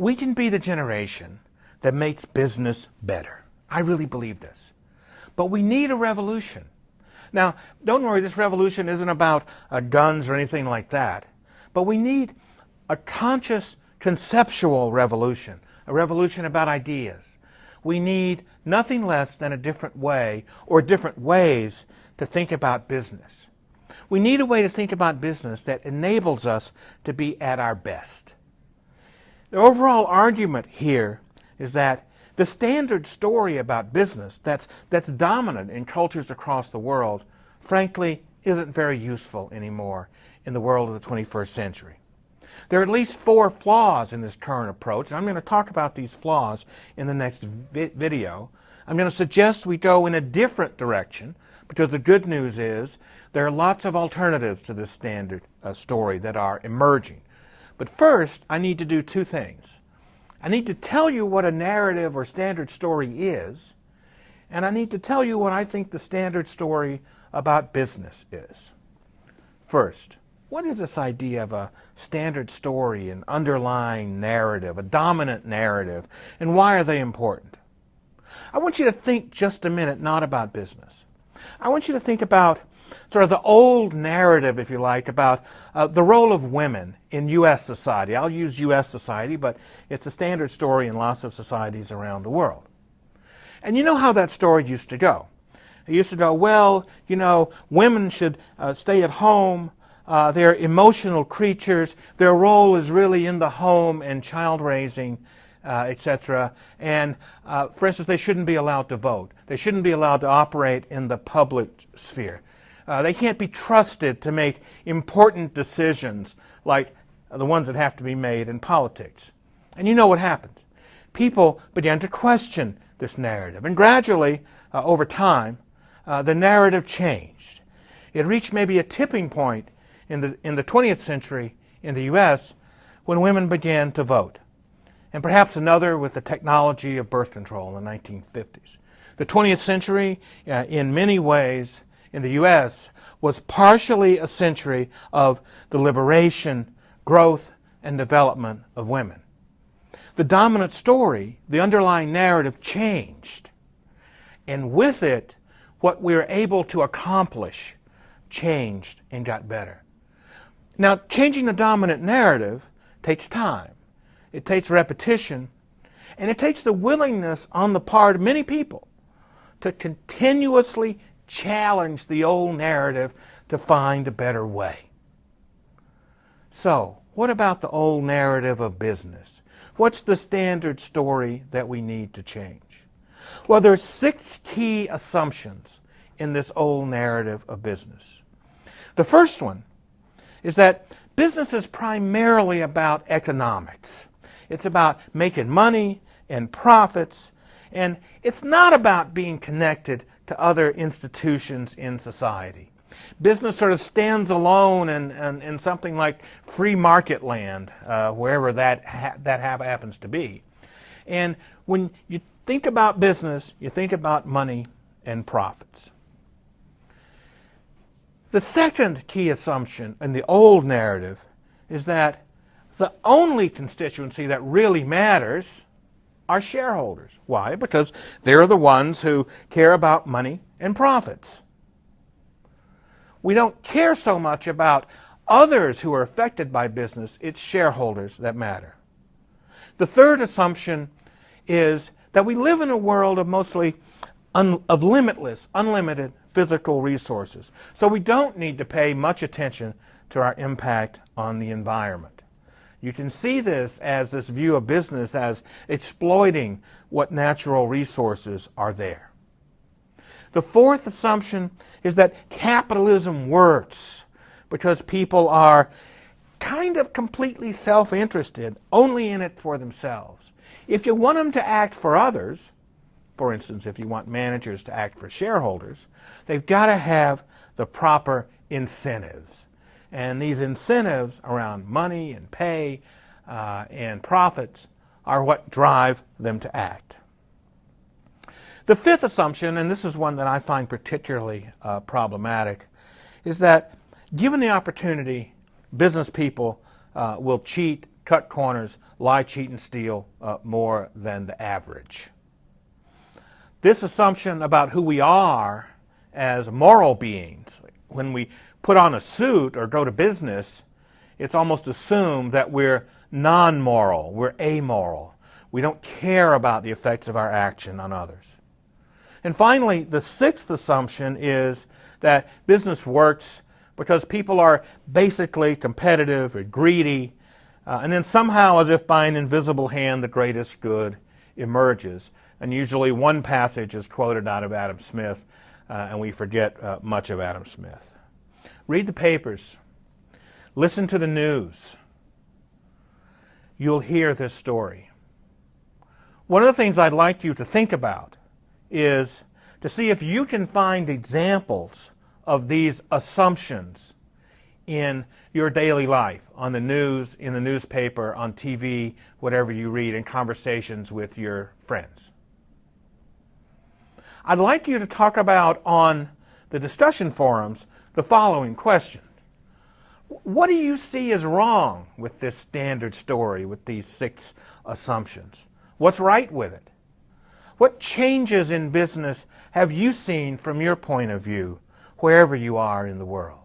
We can be the generation that makes business better. I really believe this. But we need a revolution. Now, don't worry, this revolution isn't about guns or anything like that. But we need a conscious, conceptual revolution, a revolution about ideas. We need nothing less than a different way or different ways to think about business. We need a way to think about business that enables us to be at our best. The overall argument here is that the standard story about business that's dominant in cultures across the world, frankly, isn't very useful anymore in the world of the 21st century. There are at least 4 flaws in this current approach, and I'm going to talk about these flaws in the next video. I'm going to suggest we go in a different direction, because the good news is there are lots of alternatives to this standard story that are emerging. But first, I need to do 2 things. I need to tell you what a narrative or standard story is, and I need to tell you what I think the standard story about business is. First, what is this idea of a standard story, an underlying narrative, a dominant narrative, and why are they important? I want you to think just a minute not about business. I want you to think about sort of the old narrative, if you like, about the role of women in U.S. society. I'll use U.S. society, but it's a standard story in lots of societies around the world. And you know how that story used to go. It used to go, well, you know, women should stay at home. They're emotional creatures. Their role is really in the home and child raising, etc. And, for instance, they shouldn't be allowed to vote. They shouldn't be allowed to operate in the public sphere. They can't be trusted to make important decisions like the ones that have to be made in politics. And you know what happened. People began to question this narrative. And gradually, over time, the narrative changed. It reached maybe a tipping point in the 20th century in the U.S. when women began to vote. And perhaps another with the technology of birth control in the 1950s. The 20th century, in many ways, in the U.S., was partially a century of the liberation, growth, and development of women. The dominant story, the underlying narrative, changed. And with it, what we were able to accomplish changed and got better. Now, changing the dominant narrative takes time. It takes repetition. And it takes the willingness on the part of many people to continuously challenge the old narrative to find a better way. So, what about the old narrative of business? What's the standard story that we need to change? Well, there are 6 key assumptions in this old narrative of business. The first one is that business is primarily about economics. It's about making money and profits, and it's not about being connected to other institutions in society. Business sort of stands alone in something like free market land, wherever that happens to be. And when you think about business, you think about money and profits. The second key assumption in the old narrative is that the only constituency that really matters are shareholders. Why? Because they're the ones who care about money and profits. We don't care so much about others who are affected by business. It's shareholders that matter. The third assumption is that we live in a world of mostly limitless, unlimited physical resources. So we don't need to pay much attention to our impact on the environment. You can see this as this view of business as exploiting what natural resources are there. The fourth assumption is that capitalism works because people are kind of completely self-interested, only in it for themselves. If you want them to act for others, for instance, if you want managers to act for shareholders, they've got to have the proper incentives. And these incentives around money and pay and profits are what drive them to act. The fifth assumption, and this is one that I find particularly problematic, is that given the opportunity, business people will cheat, cut corners, lie, cheat, and steal more than the average. This assumption about who we are as moral beings, when we put on a suit or go to business, it's almost assumed that we're non-moral, we're amoral. We don't care about the effects of our action on others. And finally, the sixth assumption is that business works because people are basically competitive or greedy, and then somehow, as if by an invisible hand, the greatest good emerges. And usually one passage is quoted out of Adam Smith, and we forget much of Adam Smith. Read the papers. Listen to the news. You'll hear this story. One of the things I'd like you to think about is to see if you can find examples of these assumptions in your daily life, on the news, in the newspaper, on TV, whatever you read, in conversations with your friends. I'd like you to talk about on the discussion forums the following question. What do you see as wrong with this standard story, with these 6 assumptions? What's right with it? What changes in business have you seen from your point of view, wherever you are in the world?